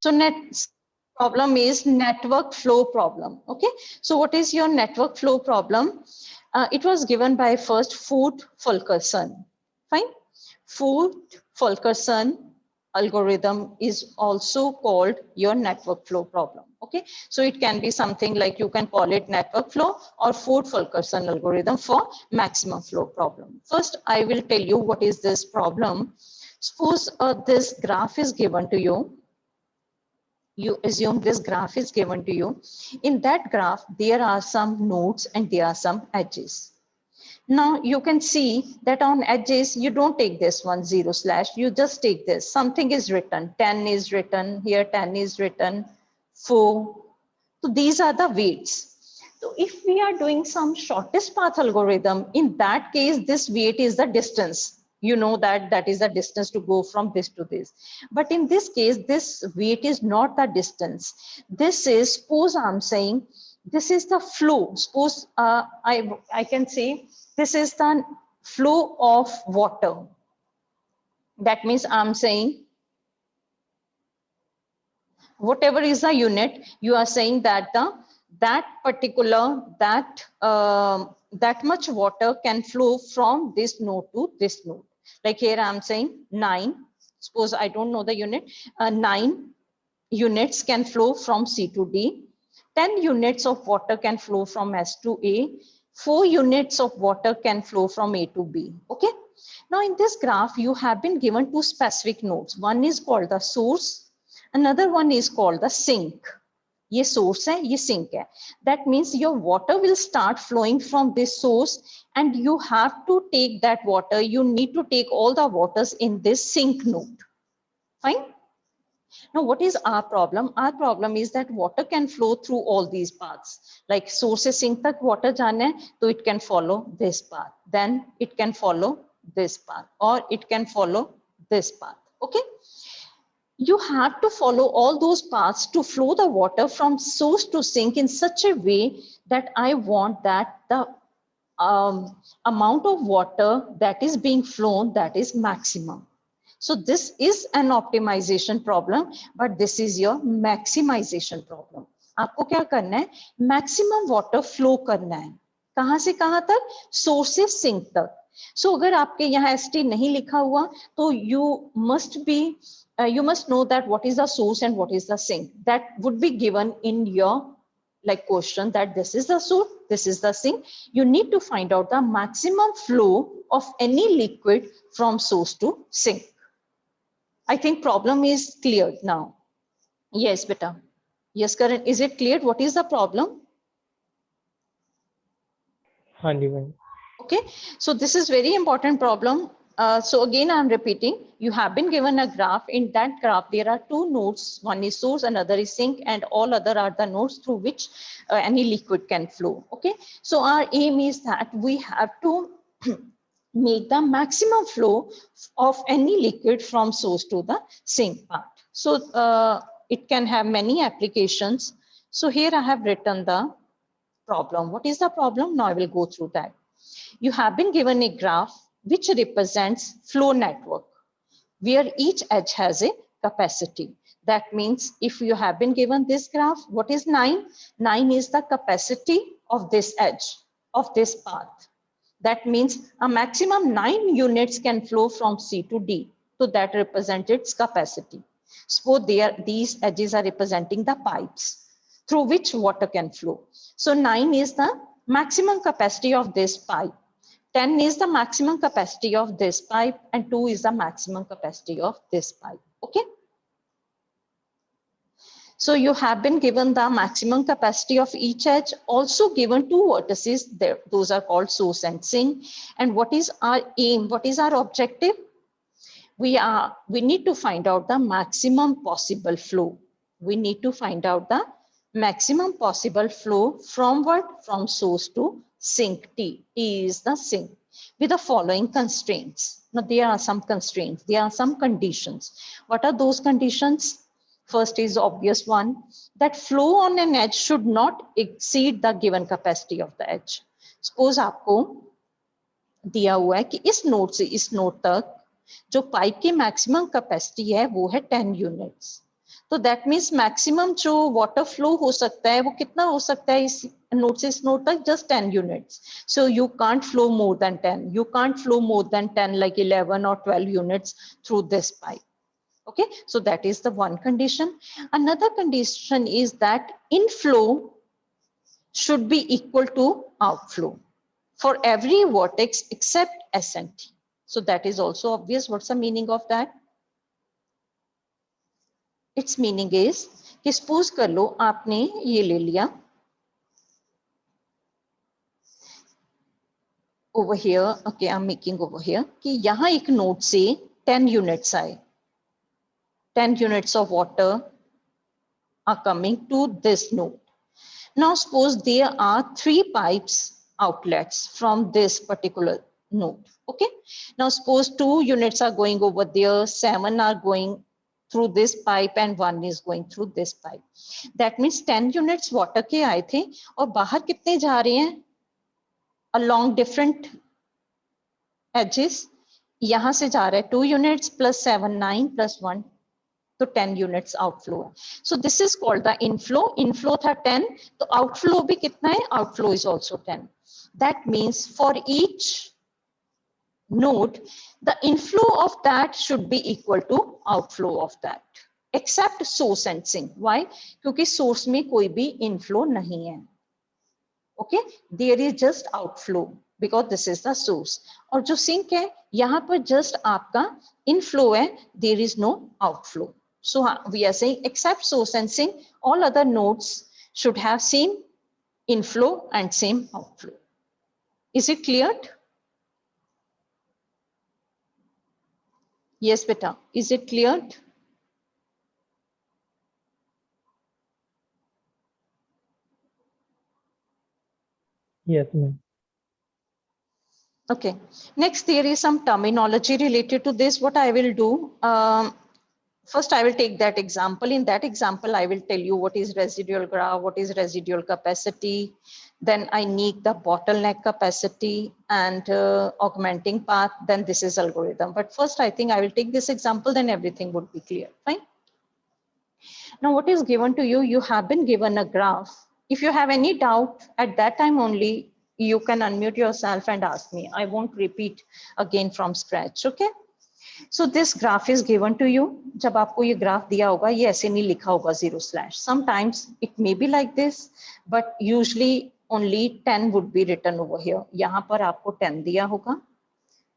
So next problem is network flow problem. Okay, so what is your network flow problem? It was given by first Ford Fulkerson. Fine. Ford Fulkerson algorithm is also called your network flow problem. Okay, so it can be something like, you can call it network flow or Ford Fulkerson algorithm for maximum flow problem. First, I will tell you what is this problem. Suppose this graph is given to you. You assume this graph is given to you. In that graph, there are some nodes and there are some edges. Now you can see that on edges, you don't take this one 0 slash, you just take this. Something is written, 10 is written, here 10 is written, 4. So these are the weights. So if we are doing some shortest path algorithm, in that case, this weight is the distance. You know that that is the distance to go from this to this. But in this case, this weight is not the distance. This is, suppose I'm saying, this is the flow. Suppose I can say this is the flow of water. That means I'm saying whatever is the unit, you are saying that that much water can flow from this node to this node. Like here I'm saying 9. Suppose I don't know the unit. 9 units can flow from C to D. 10 units of water can flow from S to A. 4 units of water can flow from A to B. Okay. Now in this graph, you have been given 2 specific nodes. One is called the source. Another one is called the sink. ये source है, ये sink है. That means your water will start flowing from this source and you have to take that water. You need to take all the waters in this sink node. Fine. Now, what is our problem? Our problem is that water can flow through all these paths. Like source से sink तक water जाना है, so it can follow this path. Then it can follow this path, or it can follow this path. Okay. You have to follow all those paths to flow the water from source to sink in such a way that I want that the amount of water that is being flown, that is maximum. So this is an optimization problem, but this is your maximization problem. आपको क्या करना है? Maximum water flow करना है. कहाँ से कहाँ तक? Source से sink तक. So अगर आपके यहाँ ST नहीं लिखा हुआ, तो you must know that what is the source and what is the sink. That would be given in your like question, that this is the source, this is the sink. You need to find out the maximum flow of any liquid from source to sink. I think problem is clear now. Yes, beta. Yes, Karan, is it clear? What is the problem? Okay, so this is very important problem. So again, I'm repeating, you have been given a graph. In that graph, there are 2 nodes. One is source, another is sink, and all other are the nodes through which any liquid can flow. Okay, so our aim is that we have to make the maximum flow of any liquid from source to the sink part. So it can have many applications. So here I have written the problem. What is the problem? Now I will go through that. You have been given a graph which represents flow network, where each edge has a capacity. That means if you have been given this graph, what is 9? 9 is the capacity of this edge, of this path. That means a maximum 9 units can flow from C to D. So that represents its capacity. So these edges are representing the pipes through which water can flow. So 9 is the maximum capacity of this pipe. 10 is the maximum capacity of this pipe, and 2 is the maximum capacity of this pipe. Okay. So you have been given the maximum capacity of each edge, also given 2 vertices there. Those are called source and sink. And what is our aim? What is our objective? We need to find out the maximum possible flow. We need to find out the maximum possible flow from what? From source to sink T. T is the sink, with the following constraints. Now there are some constraints, there are some conditions. What are those conditions? First is obvious one, that flow on an edge should not exceed the given capacity of the edge. Suppose आपको दिया हुआ है कि इस node से इस node तक जो पाइप की मैक्सिमम कैपेसिटी है वो है 10 यूनिट्स. तो दैट मीन्स मैक्सिमम जो वाटर फ्लो हो सकता है वो कितना हो सकता है इस नोड से इस नोड तक, just 10 units. So you can't flow more than 10, you can't flow more than 10 like 11 or 12 units through this pipe. Okay, so that is the one condition. Another condition is that inflow should be equal to outflow for every vortex except S and T. So that is also obvious. What's the meaning of that? Its meaning is कि suppose कर लो आपने ये ले लिया over here, okay, I'm making over here कि यहाँ एक node से 10 units आए, 10 units of water are coming to this node. Now suppose there are 3 pipes outlets from this particular node. Okay, now suppose 2 units are going over there, 7 are going through this pipe and 1 is going through this pipe. That means 10 units water के आए थे और बाहर कितने जा रहे हैं along different edges. यहाँ से जा रहा है 2 units plus 7 9 plus 1, तो 10 units outflow है. So this is called the inflow. Inflow था 10, तो outflow भी कितना है? Outflow is also 10. That means for each node, the inflow of that should be equal to outflow of that, except source and sink. Why? क्योंकि source में कोई भी inflow नहीं है. Okay, there is just outflow because this is the source. और जो sink है, यहाँ पर just आपका inflow है, there is no outflow. So we are saying except source and sink, all other nodes should have same inflow and same outflow. Is it clear? Yes, beta. Is it clear? Yes, ma'am. Okay. Next, there is some terminology related to this. What I will do, first I will take that example. In that example, I will tell you what is residual graph, what is residual capacity. Then I need the bottleneck capacity and augmenting path. Then this is algorithm. But first, I think I will take this example, then everything would be clear. Fine. Now, what is given to you? You have been given a graph. If you have any doubt at that time only, you can unmute yourself and ask me. I won't repeat again from scratch. Okay. So this graph is given to you. जब आपको ये graph दिया होगा, ये ऐसे नहीं लिखा होगा 0/. Sometimes it may be like this, but usually only 10 would be written over here. यहाँ पर आपको 10 दिया होगा,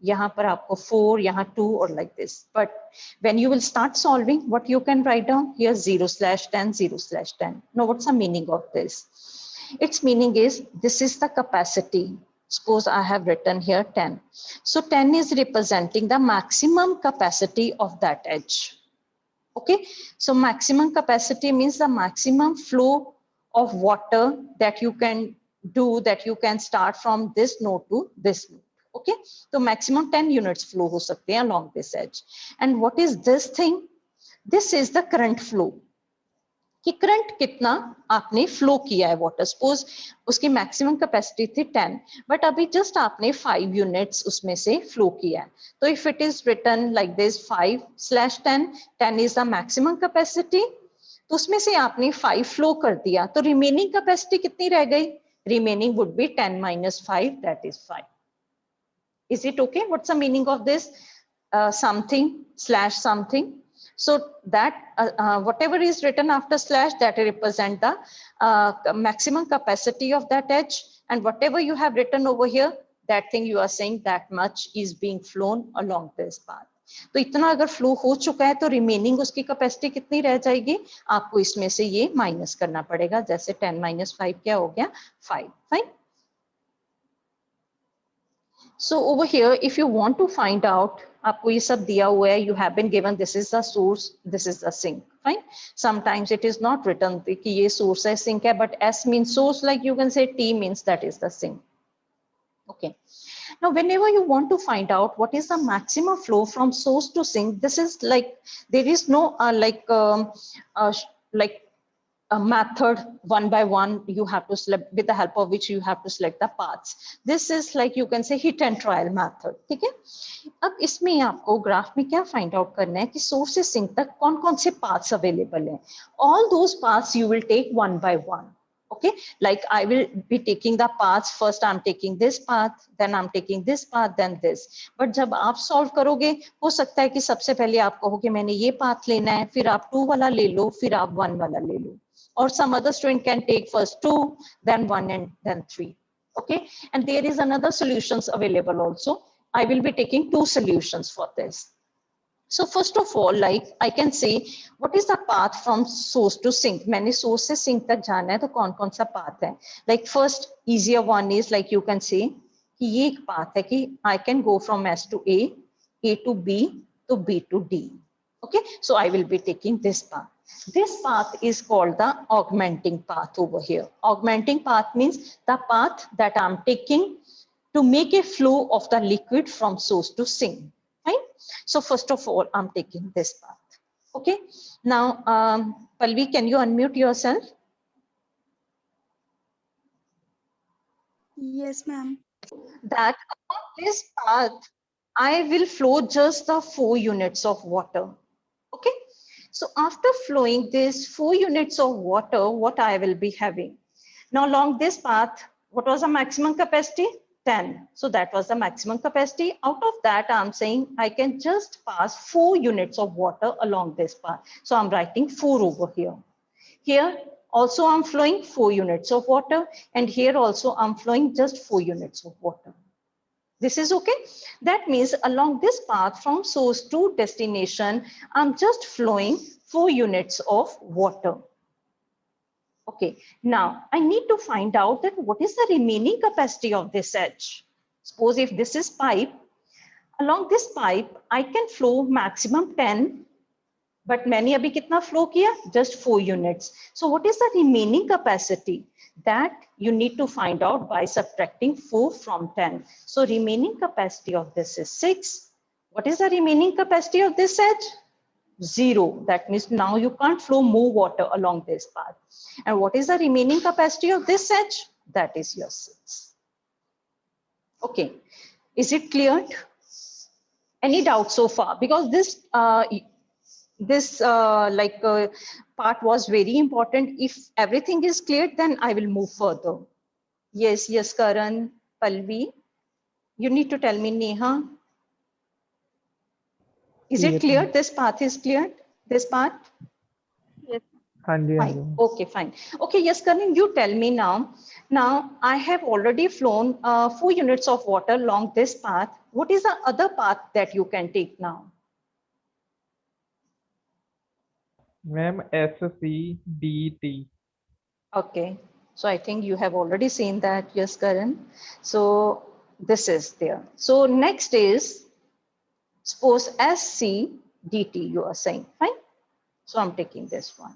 यहाँ पर आपको 4, यहाँ 2 or like this. But when you will start solving, what you can write down here 0/10, 0/10. Now what's the meaning of this? Its meaning is this is the capacity. Suppose I have written here 10. So 10 is representing the maximum capacity of that edge. Okay, so maximum capacity means the maximum flow of water that you can do, that you can start from this node to this node. Okay, so maximum 10 units flow ho sakte hain along this edge. And what is this thing? This is the current flow. कि current कितना आपने flow किया है water. Suppose उसकी maximum capacity थी 10, but अभी just आपने 5 units उसमें से फ्लो किया है. तो if it is written like this 5/10, 10 is the maximum capacity, तो उसमें से आपने 5 फ्लो कर दिया, तो रिमेनिंग कैपेसिटी कितनी रह गई? Remaining would be 10 - 5, that is 5. Is it okay? What's the meaning of this? something/something. So that whatever is written after slash, that represent the maximum capacity of that edge, and whatever you have written over here, that thing you are saying that much is being flown along this path. तो इतना अगर flow हो चुका है तो remaining उसकी capacity कितनी रह जाएगी? आपको इसमें से ये माइनस करना पड़ेगा. जैसे 10 - 5 क्या हो गया? 5. Fine. So over here, if you want to find out, आपको ये सब दिया हुआ है, you have been given this is the source, this is the sink. Fine. Sometimes it is not written कि ये source है, sink है, but S means source, like you can say T means that is the sink. Okay. Now, whenever you want to find out what is the maximum flow from source to sink, this is like there is no like a method one by one. You have to select, with the help of which you have to select the paths. This is like you can say hit and trial method. ठीक है? अब इसमें आपको graph में क्या find out करना है कि सोर्स से सिंक तक कौन कौन से पाथ्स अवेलेबल हैं. All those paths you will take one by one. Okay, like I will be taking the paths. First I'm taking this path, then I'm taking this path, then this. But जब आप solve करोगे, हो सकता है कि सबसे पहले आप कहो कि मैंने ये पाथ लेना है, फिर आप 2 वाला ले लो, फिर आप 1 वाला ले लो. Or some other student can take first 2, then 1, and then 3. Okay, and there is another solutions available also. I will be taking 2 solutions for this. So first of all, like I can say, what is the path from source to sink? मैंने source से sink तक जाना है, तो कौन कौन सा path है? Like first easier one is like you can say कि ये एक path है कि I can go from S to A to B, to B to D. Okay, so I will be taking this path. This path is called the augmenting path over here. Augmenting path means the path that I'm taking to make a flow of the liquid from source to sink. Right? So first of all, I'm taking this path. Okay. Now, Palvi, can you unmute yourself? Yes, ma'am. That on this path, I will flow just the 4 units of water. Okay. So after flowing this 4 units of water, what I will be having? Now along this path, what was the maximum capacity? 10. So that was the maximum capacity. Out of that, I'm saying I can just pass 4 units of water along this path. So I'm writing 4 over here. Here also I'm flowing 4 units of water, and here also I'm flowing just 4 units of water. This is okay. That means along this path from source to destination, I'm just flowing 4 units of water. Okay, now I need to find out that what is the remaining capacity of this edge. Suppose if this is pipe, along this pipe, I can flow maximum 10, but मैंने अभी कितना flow किया? Just 4 units. So what is the remaining capacity? That you need to find out by subtracting 4 from 10. So remaining capacity of this is 6. What is the remaining capacity of this edge? 0. That means now you can't flow more water along this path. And what is the remaining capacity of this edge? That is your 6. Okay, is it cleared? Any doubt so far? Because this part was very important. If everything is cleared, then I will move further. Yes, Karan, Palvi, you need to tell me, Neha. Is it clear? This path is cleared? This part? Yes. Fine. Okay, fine. Okay, yes, Karan, you tell me now. Now, I have already flown 4 units of water along this path. What is the other path that you can take now? Ma'am, SCDT. Okay, so I think you have already seen that, yes, Karan. So this is there. So next is, suppose SCDT, you are saying, fine. So I'm taking this one.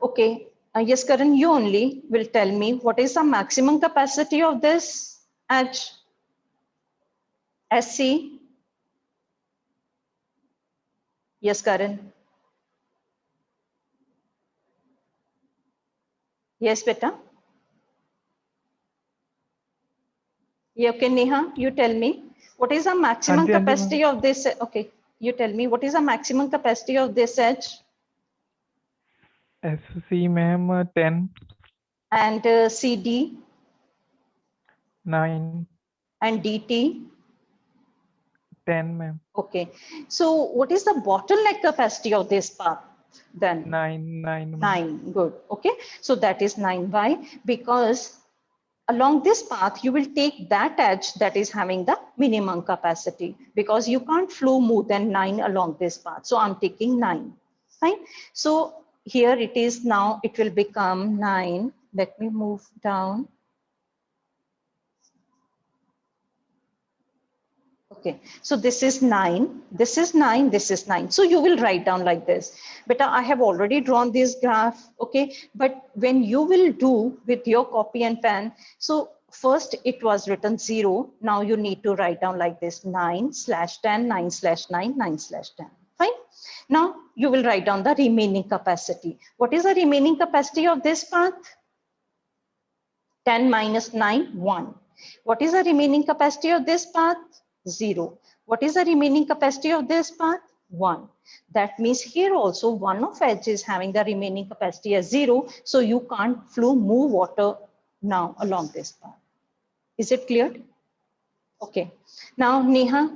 Okay, yes, Karan, you only will tell me what is the maximum capacity of this edge? SC? Yes, Karan. Yes, beta. Yeah, okay, Neha, you tell me what is the maximum capacity of this? Okay, you tell me what is the maximum capacity of this edge? SC, ma'am, 10. And CD? 9. And DT? 10, ma'am. Okay, so what is the bottleneck capacity of this path then? 9. 9, good. Okay, so that is 9. Why? Because along this path, you will take that edge that is having the minimum capacity, because you can't flow more than 9 along this path. So I'm taking 9, fine. So here it is now, it will become 9. Let me move down. Okay, so this is 9, this is 9, this is 9. So you will write down like this. But I have already drawn this graph, okay? But when you will do with your copy and pen, so first it was written 0. Now you need to write down like this, 9/10, 9/9, 9/10. Fine. Now you will write down the remaining capacity. What is the remaining capacity of this path? 10 minus 9, 1. What is the remaining capacity of this path? 0. What is the remaining capacity of this path? 1. That means here also one of edge is having the remaining capacity as 0. So you can't move water now along this path. Is it clear? Okay. Now, Neha,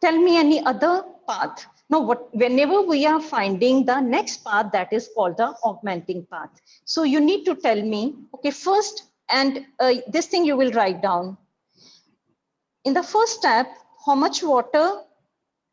tell me any other path. Now, whenever we are finding the next path, that is called the augmenting path. So you need to tell me, okay, first, and this thing you will write down. In the first step, how much water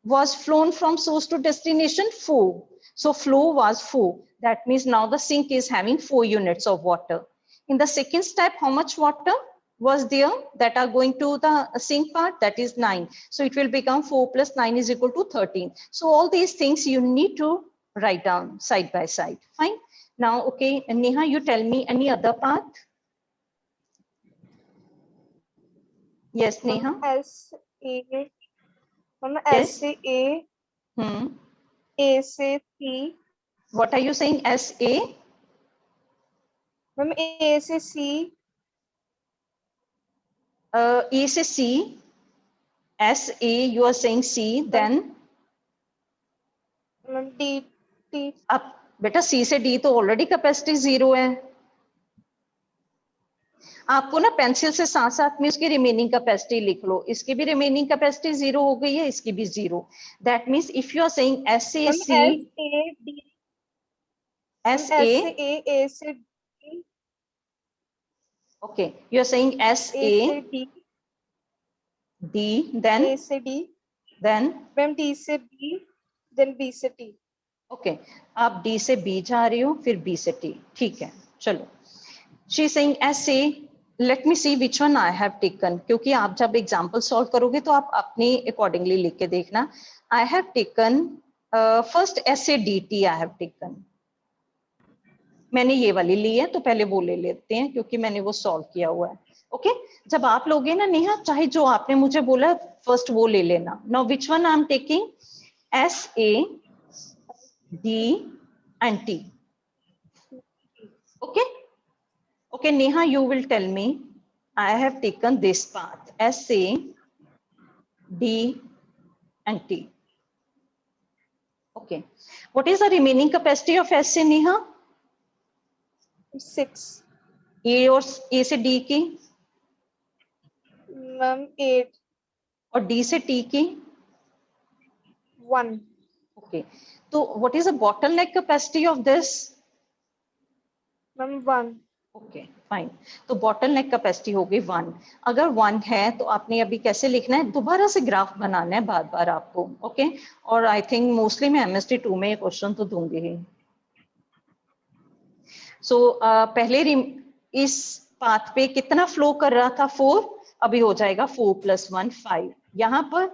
was flown from source to destination? 4. So flow was 4. That means now the sink is having 4 units of water. In the second step, how much water was there that are going to the sink part? That is 9. So it will become 4 plus 9 is equal to 13. So all these things you need to write down side by side. Fine. Now, okay, Neha, you tell me any other path? Yes, Neha. S-A, Yes. S-A, Hmm. A-C, What are you saying? S-A? A-C, E से C. S-A, you are saying C, then? D, T. अब बेटा C से D तो already capacity 0 है. आपको ना pencil से साथ साथ में उसकी रिमेनिंग कैपेसिटी लिख लो. इसकी भी रिमेनिंग कैपेसिटी 0 हो गई है, इसकी भी 0. That means if you are saying S-A, C, S-A, A-C, D. okay, you are saying S-A, D, D, then? A-C, D. Then? Ma'am, D से B, then B से T. ओके, आप D से B जा रही हो, फिर B से T. ठीक है, चलो. She is saying S-A, let me see which one I have taken. क्योंकि आप जब एग्जाम्पल सॉल्व करोगे तो आप अपनी अकॉर्डिंगली लिख के देखना. I have taken first S-A-D-T I have taken. मैंने ये वाली ली है तो पहले वो ले लेते हैं क्योंकि मैंने वो सॉल्व किया हुआ है. ओके, जब आप लोगे ना नेहा, चाहे जो आपने मुझे बोला फर्स्ट वो ले लेना. Now which one I am taking? S-A-D and T. Okay. Okay, Neha, you will tell me. I have taken this path, S-A-D and T. Okay. What is the remaining capacity of S-A, Neha? 6. A और A से D की? Ma'am, 8. और D से T की? 1. Okay. So what is the bottleneck capacity of this? Ma'am, 1. Okay fine. तो bottleneck capacity होगी 1. अगर 1 है तो आपने अभी कैसे लिखना है, दोबारा से ग्राफ बनाना है बार बार आपको. ओके, और आई थिंक मोस्टली मैं MST 2 में क्वेश्चन तो दूंगी ही. सो पहले इस पाथ पे कितना फ्लो कर रहा था? 4. अभी हो जाएगा 4 + 1 5. यहाँ पर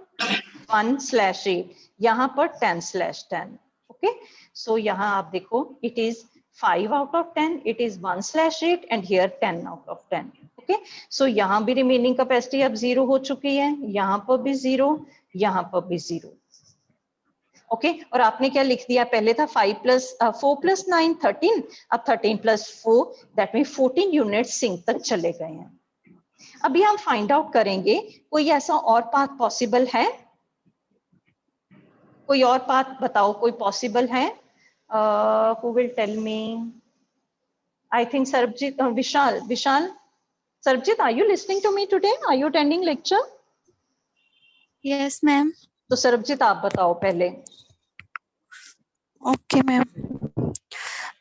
1/8, यहाँ पर 10/10. ओके, सो यहाँ आप देखो it is 5 out of 10, it is 1/8 and here 10 out of 10. Okay, so यहाँ भी रिमेनिंग कैपेसिटी अब 0 हो चुकी है, यहाँ पर भी 0, यहाँ पर भी 0. ओके, और आपने क्या लिख दिया? पहले था 4 + 9 13, अब 13 + 4 दैट मीन 14 यूनिट सिंक तक चले गए हैं. अभी हम फाइंड आउट करेंगे कोई ऐसा और पाथ पॉसिबल है? कोई और पाथ बताओ, कोई पॉसिबल है? Who will tell me? I think Sarabjit, Vishal, Sarabjit, are you listening to me today? Are you attending lecture? Yes, ma'am. तो सरबजीत आप बताओ पहले. Okay, ma'am.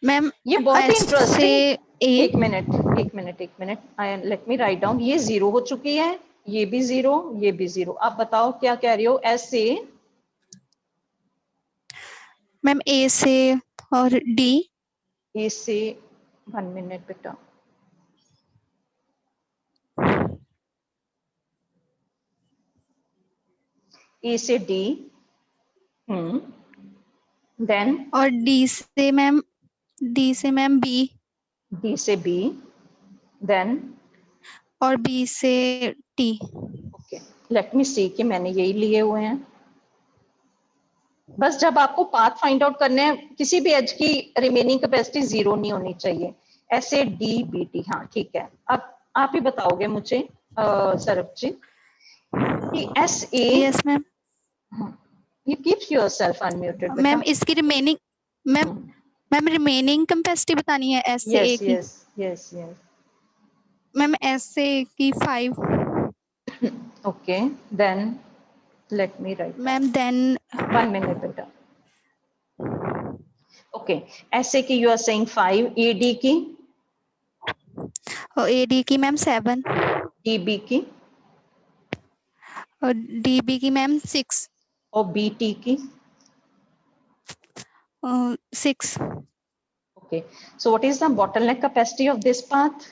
Ma'am, ये बहुत ही इंटरेस्टिंग. एक minute, let me write down. ये 0 हो चुकी है, ये भी 0, ये भी 0. आप बताओ क्या कह रही हो? S-A, मैम A से और D. A से 1 मिनट बेटा. A से D, देन और D से मैम B. D से B, देन और B से T. ओके, लेट मी सी कि मैंने यही लिए हुए हैं. बस जब आपको पाथ फाइंड आउट करने हैं, किसी भी एज की रिमेनिंग कैपेसिटी 0 नहीं होनी चाहिए। ऐसे डी बी टी, हाँ ठीक है। अब आप ही बताओगे मुझे सरब जी कि S A, yes ma'am. You keep yourself unmuted बेटा। मैम इसकी remaining, ma'am ma'am remaining capacity बतानी है एस से ए यस की। Yes yes yes, ma'am S से ए की 5। okay, then let me write down. Ma'am then 1 minute beta. Okay, SA की you are saying 5, AD की, और ए डी की मैम 7 DB की और डी बी की मैम 6 और BT की. 6। Okay, so what is the bottleneck capacity of this path?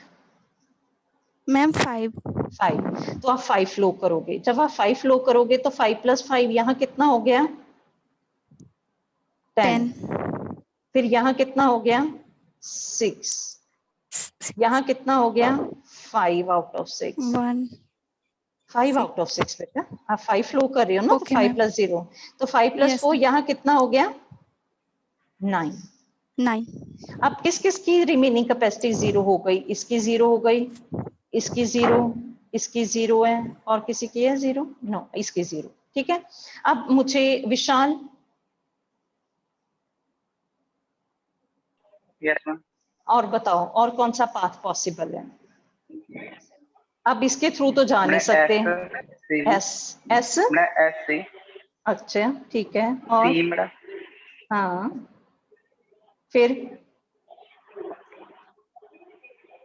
Ma'am 5 5. तो आप 5 फ्लो करोगे। जब आप 5 फ्लो करोगे तो 5 + 5 यहाँ कितना हो गया? 10. 10 फिर यहाँ कितना हो गया? 6. यहाँ कितना हो गया? 5 आउट ऑफ 6. 1 5 आउट ऑफ 6 बेटा, आप 5 फ्लो कर रहे हो ना, तो Okay, 5 ma'am. + 0, तो 5 + Yes, 4 ma'am. यहाँ कितना हो गया? 9. 9 अब किस किस की रिमेनिंग कैपेसिटी 0 हो गई? इसकी 0 हो गई, इसकी 0, इसकी 0 है, और किसी की है 0? नो, इसकी 0। ठीक है, अब मुझे विशाल, यस मैम। और बताओ और कौन सा पाथ पॉसिबल है? अब इसके थ्रू तो जा नहीं सकते। एस एस, एस सी, अच्छा ठीक है, और सी मेरा, हाँ फिर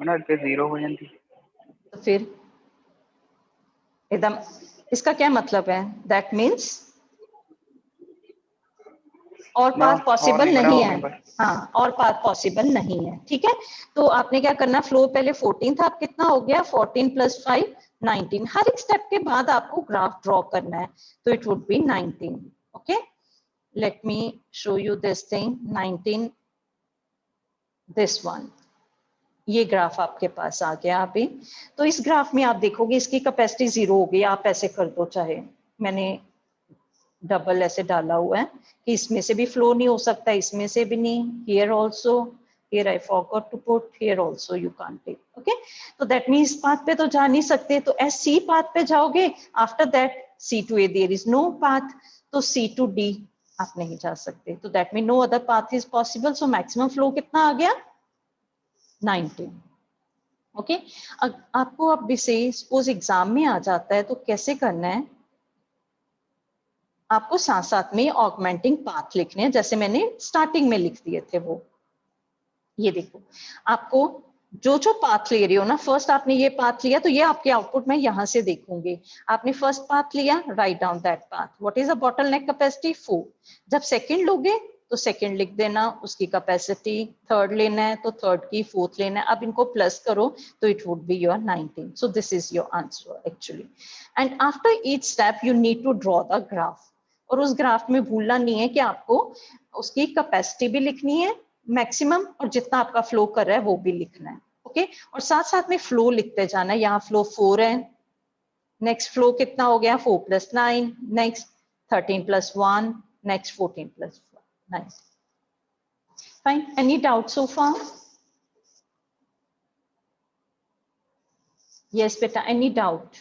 मैंने अगे 0 हो जाती। तो फिर एकदम, इसका क्या मतलब है? दैट मीन्स और पाथ पॉसिबल नहीं है। हाँ, और पाथ पॉसिबल नहीं है। ठीक है, तो आपने क्या करना, फ्लो पहले 14 था, अब कितना हो गया? 14 + 5 19। हर एक स्टेप के बाद आपको ग्राफ ड्रॉ करना है, तो it would B 19। Okay, let me show you this thing. 19, this one, ये ग्राफ आपके पास आ गया अभी। तो इस ग्राफ में आप देखोगे इसकी कैपेसिटी 0 हो गई। आप ऐसे कर दो, चाहे मैंने डबल ऐसे डाला हुआ है कि इसमें से भी फ्लो नहीं हो सकता, इसमें से भी नहीं। Here also, here I forgot to put, here also you can't take. Okay, तो दैट मींस इस पाथ पे तो जा नहीं सकते, तो एस सी पाथ पे जाओगे। After that C to A there is no path, तो सी टू डी आप नहीं जा सकते, तो that mean no other path is possible. So maximum flow कितना आ गया? 19। ओके, आपको अब भी से सपोज एग्जाम में आ जाता है तो कैसे करना है, आपको साथ साथ में ऑगमेंटिंग पाथ लिखने हैं, जैसे मैंने स्टार्टिंग में लिख दिए थे वो। ये देखो, आपको जो जो पाथ ले रही हो ना, फर्स्ट आपने ये पाथ लिया तो ये आपके आउटपुट में यहां से देखूंगी। आपने फर्स्ट पाथ लिया, write down that path. What is the bottleneck capacity? 4। जब सेकंड लोगे तो सेकंड लिख देना, उसकी कैपेसिटी। थर्ड लेना है तो थर्ड की, फोर्थ लेना है। अब इनको प्लस करो तो it would be your 19। So this is your answer actually. And after each step you need to draw the graph. और उस ग्राफ में भूलना नहीं है कि आपको उसकी कैपेसिटी भी लिखनी है मैक्सिमम, और जितना आपका फ्लो कर रहा है वो भी लिखना है। ओके, और साथ साथ में फ्लो लिखते जाना है। यहाँ फ्लो 4 है, नेक्स्ट फ्लो कितना हो गया? 4 + 9, next 13 + 1, next 14 + 9। Fine, any doubt so far? Yes बेटा, एनी डाउट?